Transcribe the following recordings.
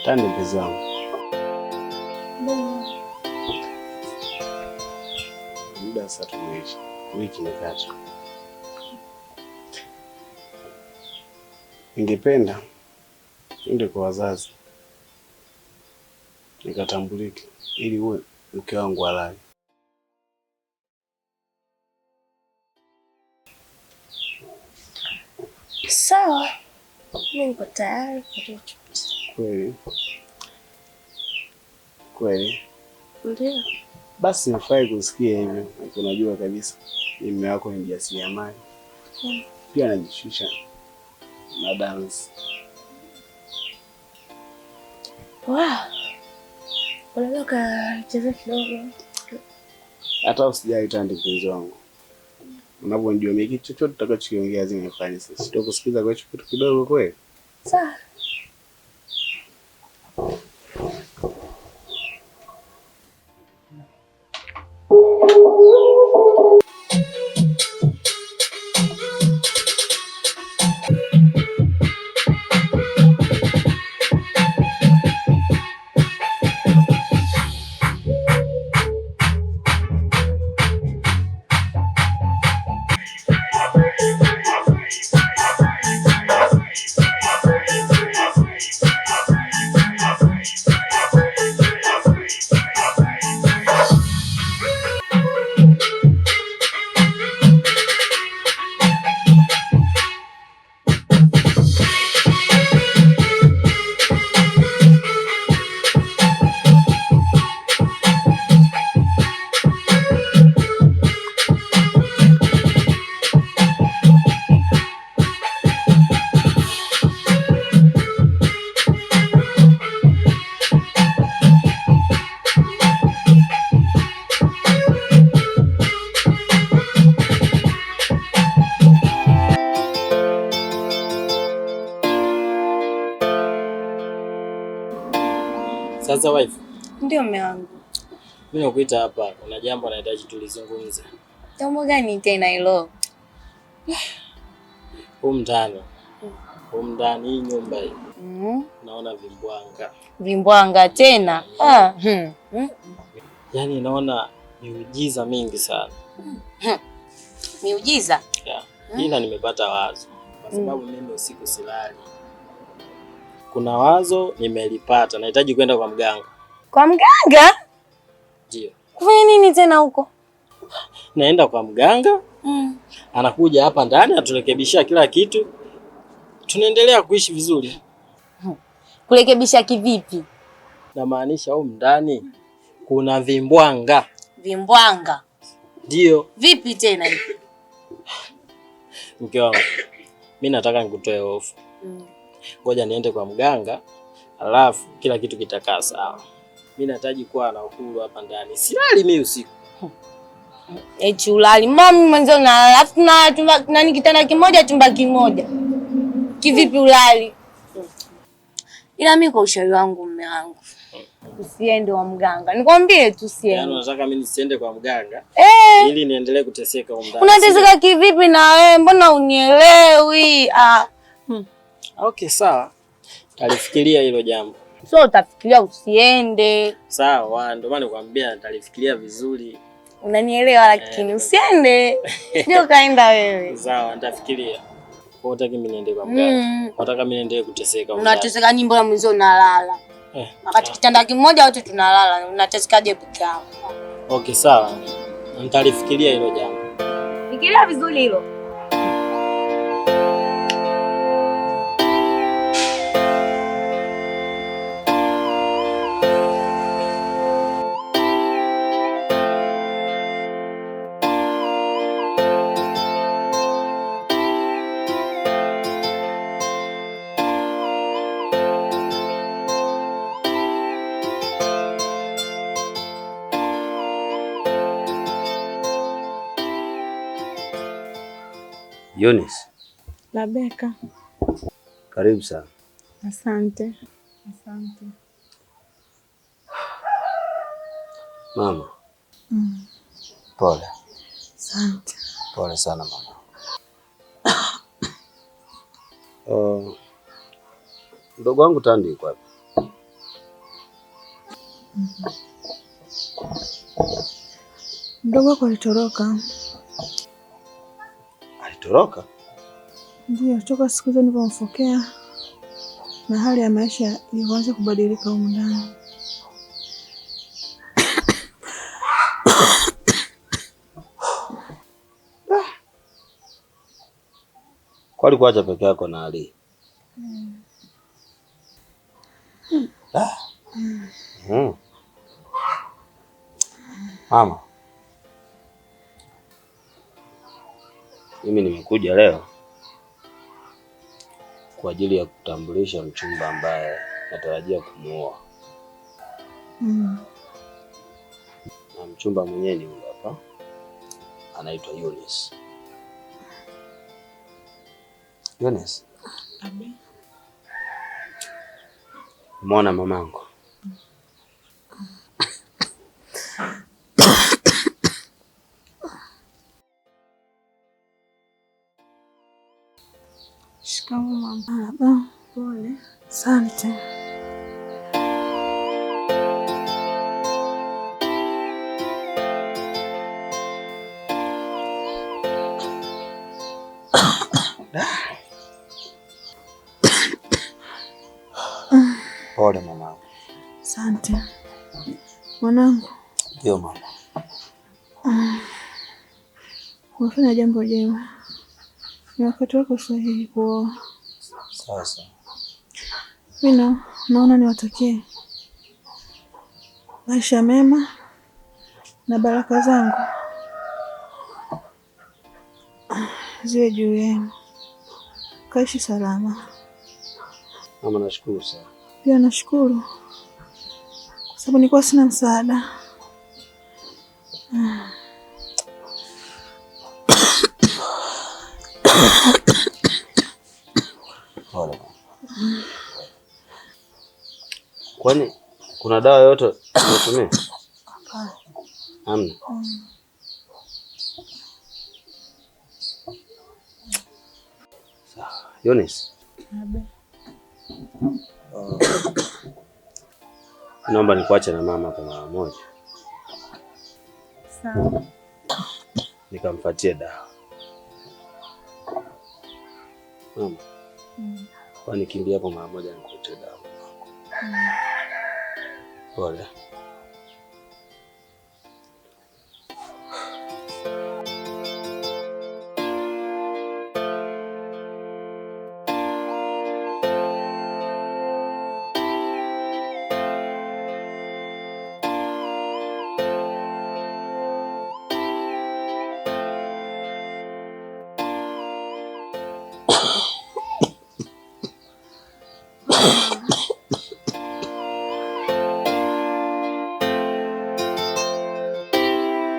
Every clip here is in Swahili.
Tani mpenzi wangu. Muda sasa tumeisha. Wiki imekata. Ningependa ende kwa wazazi nikatambulike ili uwe mke wangu halali. Sawa. Mimi niko tayari kwa chochote. Kweli? Kweli? Ndio. Basi nafurahi kusikia hivyo. Unajua kabisa ni mume wako ni mjasiriamali. Pia anajishusha na dance. Wow. Unataka cheza kidogo? Hata usijali Tandi mpenzi wangu. Unapojua mimi kitu chochote tutakachokiongea zingefanya sasa. Sitokusikiza kwa kitu kidogo kweli? Sawa. Sasa wife. Ndio mume wangu. Mimi nakuita hapa, kuna jambo nahitaji tulizungumze. Jambo gani tena hilo? Humu ndani hii nyumba hii. Naona vimbwanga. Vimbwanga tena? Yaani naona miujiza mingi sana. Miujiza? Yeah. Ila nimepata wazo. Kwa sababu mimi usiku silali. Kuna wazo nimelipata, nahitaji kwenda kwa mganga. Kwa mganga? Ndio. Kufanya nini tena huko? Naenda kwa mganga. Anakuja hapa ndani aturekebishia kila kitu. Tunaendelea kuishi vizuri. Kurekebisha kivipi? Namaanisha huko ndani kuna vimbwanga. Vimbwanga? Ndio. Vipi tena hivi? Mke wangu, mimi nataka nikutoe hofu. Ngoja niende kwa mganga, alafu kila kitu kitakaa sawa. Mimi nahitaji kuwa na uhuru hapa ndani. Silali mimi usiku. Eti ulali mami mwanzo na alafu na nani kitanda kimoja chumba kimoja. Kivipi ulali? Ila mimi kwa ushauri wangu mume wangu, usiende kwa mganga. Nikwambie tu usiende. Yaani unataka mimi nisiende kwa mganga? Ili niendelee kuteseka huko ndani. Unateseka kivipi na wewe? Mbona unielewi? Okay, sawa. Alifikiria hilo jambo. So utafikiria usiende. Sawa, ndio maana nikwambia nitalifikiria vizuri. Unanielewa lakini usiende. Ndio kaenda wewe. Sawa, nitafikiria. Kwa utaki mimi niende kwa mganga. Nataka mimi niendelee kuteseka. Unateseka nini mbona mzee unalala? Wakati kitanda kimoja wote tunalala. Unatesekaje peke yako? Okay, sawa. Nitalifikiria hilo jambo. Fikiria vizuri hilo. Eunice. Labeka. Karibu sana. Asante. Asante. Mama. Pole. Asante. Pole sana mama. Mdogo wangu Tandi yuko wapi? Mdogo wako alitoroka. Alitoroka? Ndio, toka siku hizo nilipomfokea na hali ya maisha ilianza kubadilika huko ndani. Kwa alikuacha peke yako na Ali? Mama, mimi nimekuja leo kwa ajili ya kutambulisha mchumba ambaye natarajia kumuoa. Na mchumba mwenyewe ni huyu hapa. Anaitwa Eunice. Eunice. Amen. Umeona mamangu? Shikamoo mama. Pole. Asante. Pole mama. Asante. Mwanangu. Ndio mama. Umefanya jambo jema. Ni wakati wako sahihi kuoa. Sasa. Mimi naona niwatakie maisha mema na baraka zangu ziwe juu yenu. Kaishi salama. Mama, nashukuru sana. Pia nashukuru kwa sababu nilikuwa sina msaada. Pole. Kwani kuna dawa yote unatumia? Hapana. Hamna. Sawa. Eunice. Abe. Naomba nikuache na mama kwa mara moja. Sawa. Nikamfuatie dawa. Mama. Kwa nikimbia hapo mara moja nikuletee dawa. Pole.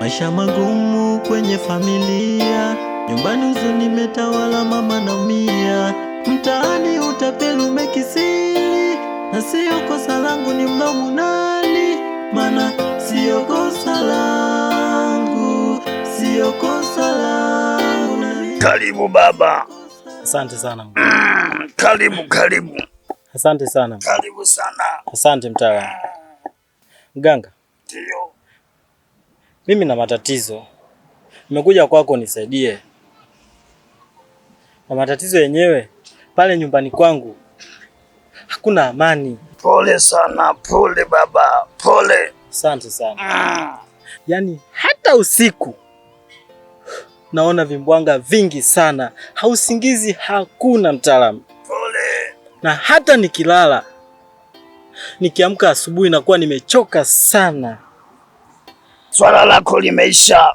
Maisha magumu kwenye familia, nyumbani huzuni imetawala, mama naumia, mtaani utapeli umekisiri, na sio kosa langu ni mlaumu nani? Maana sio kosa langu, sio kosa langu. Karibu baba. Asante sana. Karibu. Asante sana. Karibu sana. Asante mtaalamu. Mganga. Ndio. Mimi na matatizo. Nimekuja kwako nisaidie. Na matatizo yenyewe pale nyumbani kwangu hakuna amani. Pole sana, pole baba, pole. Asante sana. Yaani hata usiku naona vimbwanga vingi sana. Hausingizi hakuna mtaalamu. Pole. Na hata nikilala nikiamka asubuhi nakuwa nimechoka sana. Swala lako limeisha.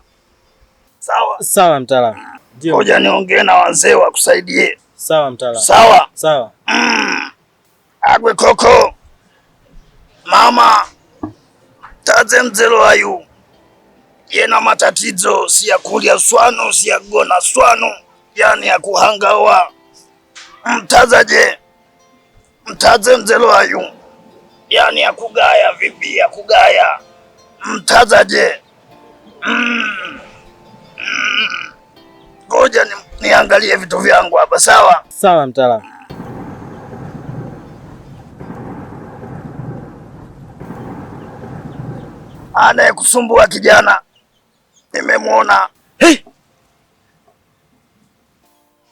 Sawa? Sawa mtaalamu. Ndio. Ngoja niongee na wazee wakusaidie. Sawa mtaalamu. Sawa? Sawa. Agwe koko. Mama. Taze mzelo ayu. Yena matatizo si ya kulia swano, si ya gona swano. Yani ya kuhangawa. Mtazaje. Mtaze mzelo ayu. Yani ya kugaya vipi ya kugaya. Mtazaje. Ngoja niangalie vitu vyangu hapa, sawa? Sawa mtaalamu. Anayekusumbua kijana nimemwona. Hey!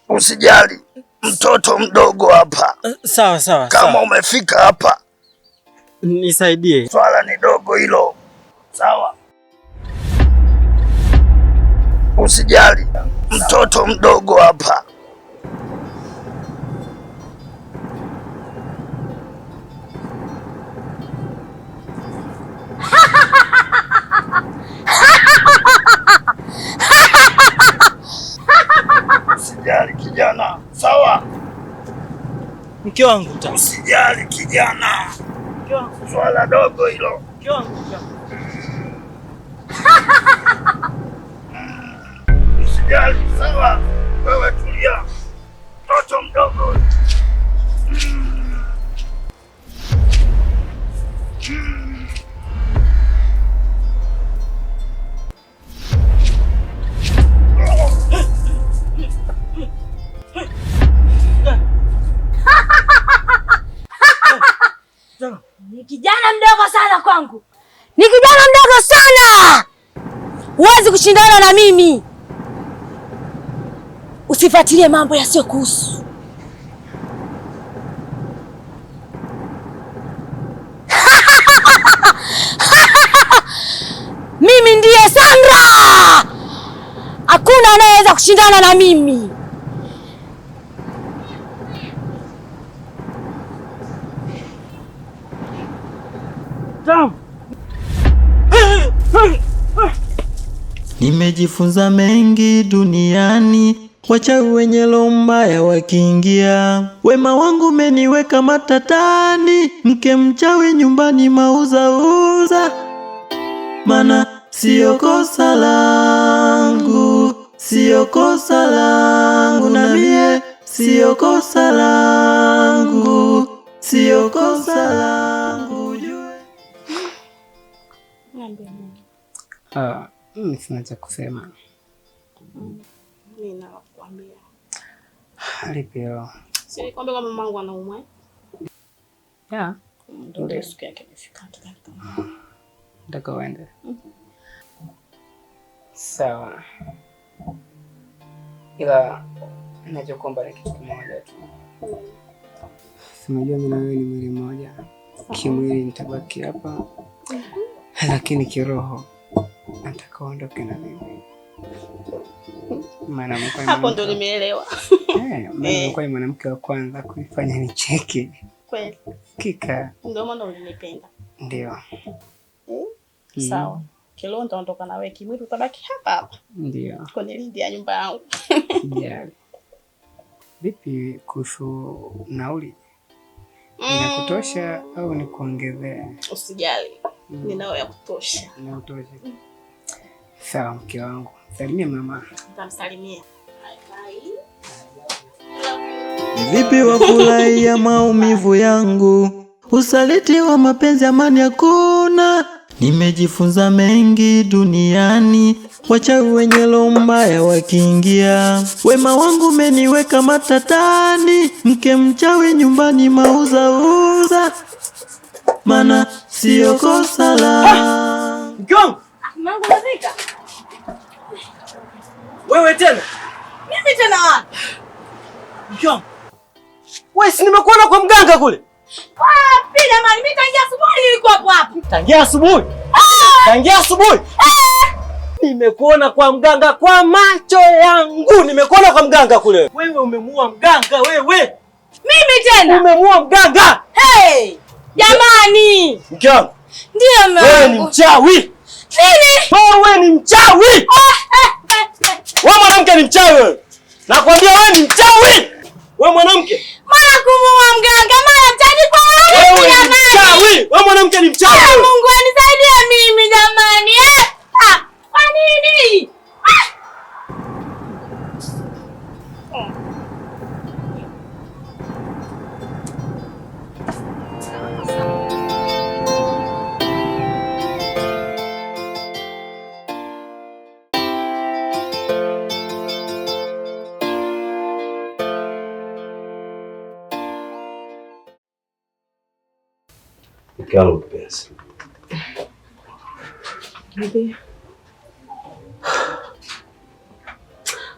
Usijali, mtoto mdogo hapa. Sawa sawa. Kama sawa. Umefika hapa nisaidie. Swala ni dogo hilo. Sawa? Usijali, mtoto mdogo hapa. Usijali kijana, sawa? Mke wangu ta. Usijali kijana. Mke wangu. Swala dogo hilo. Mke wangu ta. Usijali, sawa? Wewe tulia. Mtoto mdogo. Ni kijana mdogo sana kwangu. Ni kijana mdogo sana. Huwezi kushindana na mimi. Usifuatilie mambo yasiyokuhusu. Mimi ndiye Sandra. Hakuna anayeweza kushindana na mimi. Nimejifunza mengi duniani, wachawi wenye roho mbaya wakiingia. Wema wangu umeniweka matatani, mke mchawi nyumbani mauzauza. Mana sio kosa langu, sio kosa langu, na mie sio kosa langu, sio kosa langu. Mimi sina cha kusema. Mimi nakwambia. Lipi hilo? Si nikwambia kama mamangu anaumwa. Ya. Ndio siku yake imefika. Nataka uende. Sawa. Ila ninachokuomba ni kitu kimoja tu. Simajua mimi na wewe ni mwili mmoja. Kimwili nitabaki hapa. Lakini kiroho nataka uondoke na mimi. Maana hapo ndo nimeelewa. Mimi ni mwanamke wa kwanza kuifanya nicheke. Kweli. Kika. Ndio maana ulinipenda. Ndio. Sawa. Kilo nitaondoka na wewe, kimwili utabaki hapa hapa. Ndio. Kwenye lindi ya nyumba yangu. Sijali. Vipi kuhusu nauli? Inakutosha au nikuongezee? Usijali. Ninao ya kutosha. Inakutosha. Sawa mke wangu. Salimia mama. Nitamsalimia. Vipi wafurahia maumivu yangu? Usaliti wa mapenzi amani hakuna. Nimejifunza mengi duniani, wachawi wenye roho mbaya wakiingia. Wema wangu umeniweka matatani, mke mchawi nyumbani mauzauza, mana sio kosa la Wewe tena? Mimi tena wapi? Mjomba. Wewe si nimekuona kwa mganga kule? Wapi jamani, mimi tangia asubuhi nilikuwa hapo. Tangia asubuhi? Tangia asubuhi? Nimekuona kwa mganga kwa macho yangu. Nimekuona kwa mganga kule. Wewe umemuua mganga wewe. Mimi tena? Umemuua mganga. Hey! Jamani! Mke wangu. Ndio mume wangu. Wewe ni mchawi. Nini? Wewe ni mchawi. Wewe mwanamke ni mchawi wewe. Nakwambia wewe ni mchawi. Wewe mwanamke. Mara kumuua mganga, mara mtani kwa wewe jamani. Wewe mwanamke ni mchawi. Mungu anisaidie mimi jamani. Kwa nini? Mke wangu mpenzi.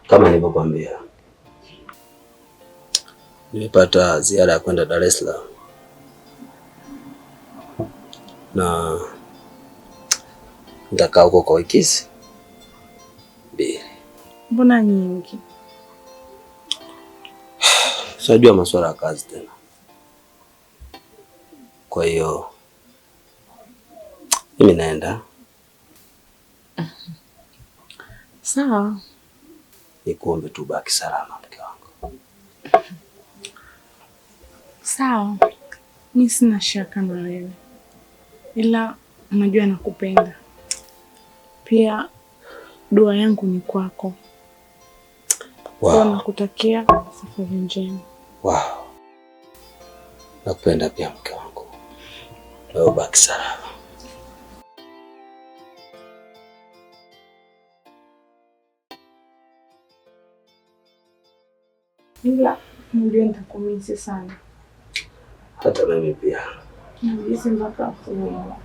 Kama nilivyokuambia, nimepata ziara ya kwenda Dar es Salaam na nitakaa huko kwa wiki mbili. Mbona nyingi? Unajua masuala ya kazi tena. Kwa hiyo mimi naenda. Sawa. Nikuombe tu baki salama mke wangu. Sawa. Mimi sina shaka na wewe. Ila unajua nakupenda. Pia dua yangu ni kwako. Wow. Nakutakia safari njema. Wow. Nakupenda pia mke wangu. Wewe baki salama. Ila ndio nitakumisi sana. Hata mimi pia. Nahisi mpaka kuuma.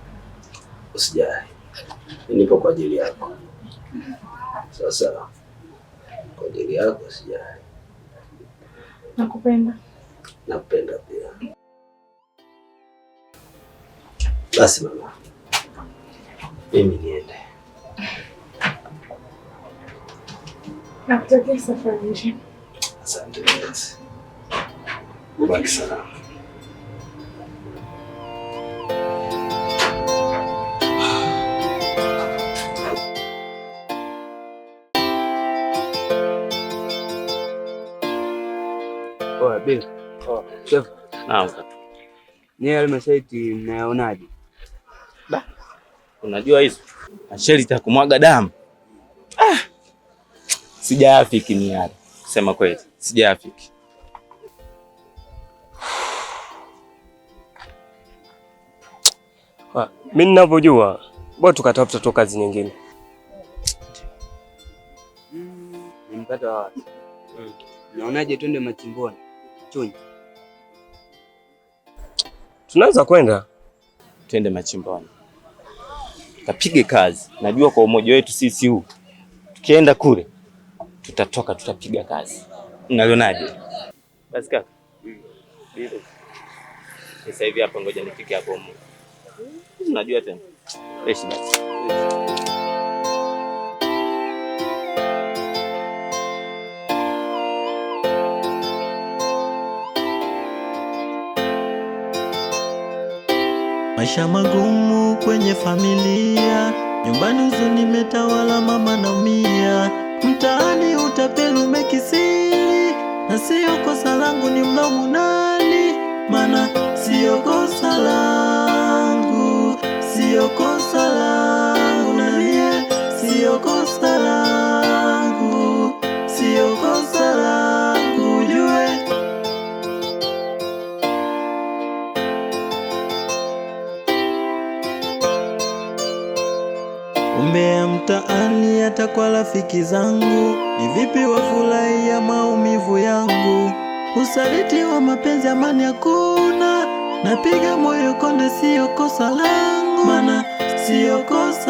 Usijali. Nipo kwa ajili yako. Sasa kwa ajili yako usijali. Nakupenda. Nakupenda pia. Basi mama. Mimi niende. Nakutakia safari njema. Asante basi. Baki salama. Oa Bill. Chef. Naam. Ni almasaiti mnaonaje? Unajua hizo masheli takumwaga damu. Sijaafiki ni yale. Sema kweli, sijaafiki. Mimi ninavyojua, bora tukatafuta tu kazi nyingine. Nimpata wapi? Naonaje twende machimboni? Chunyi. Tunaweza kwenda. Twende machimboni. Kapige kazi. Najua kwa umoja wetu sisi huu. Tukienda kule tutatoka tutapiga kazi. Unalionaje? Basi kaka. Ndio. Sasa hivi hapa ngoja nifike hapo huko. Unajua tena. Eshi basi. Maisha magumu kwenye familia, nyumbani huzuni imetawala, mama naumia, mtaani utapeli umekisiri, na sio kosa langu ni mlaumu nani? Maana sio kosa langu, sio kosa langu, nalie, sio kosa langu, sio kosa langu, ujue. umbea mtaani hata kwa rafiki zangu. Ni vipi wafurahia maumivu yangu? Usaliti wa mapenzi amani hakuna. Napiga moyo konde, sio kosa langu, mana sio kosa